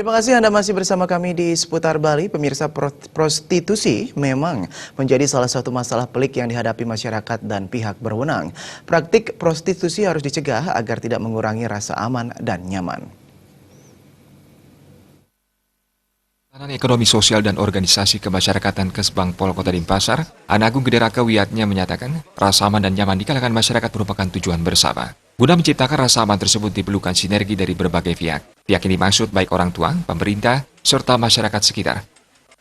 Terima kasih Anda masih bersama kami di Seputar Bali. Pemirsa, prostitusi memang menjadi salah satu masalah pelik yang dihadapi masyarakat dan pihak berwenang. Praktik prostitusi harus dicegah agar tidak mengurangi rasa aman dan nyaman. Ketahanan Ekonomi Sosial dan Organisasi Kemasyarakatan Kesbang Pol Kota Denpasar, Anagung Gede Raka Wiyatnya menyatakan rasa aman dan nyaman di kalangan masyarakat merupakan tujuan bersama. Guna menciptakan rasa aman tersebut diperlukan sinergi dari berbagai pihak. Pihak ini maksud baik orang tua, pemerintah, serta masyarakat sekitar.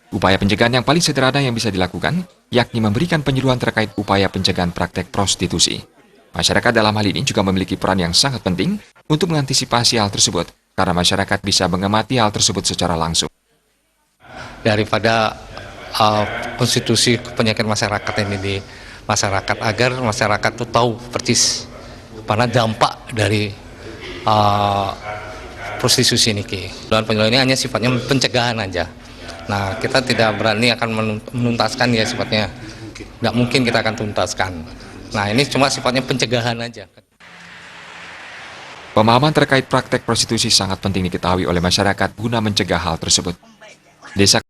Upaya pencegahan yang paling sederhana yang bisa dilakukan, yakni memberikan penyuluhan terkait upaya pencegahan praktek prostitusi. Masyarakat dalam hal ini juga memiliki peran yang sangat penting untuk mengantisipasi hal tersebut, karena masyarakat bisa mengamati hal tersebut secara langsung. Daripada konstitusi penyakit masyarakat ini di masyarakat, agar masyarakat itu tahu persis mana dampak dari prostitusi ini. Penyuluhan ini hanya sifatnya pencegahan aja. Nah, kita tidak berani akan menuntaskan ya sifatnya. Tidak mungkin kita akan tuntaskan. Nah, ini cuma sifatnya pencegahan aja. Pemahaman terkait praktek prostitusi sangat penting diketahui oleh masyarakat guna mencegah hal tersebut. Desa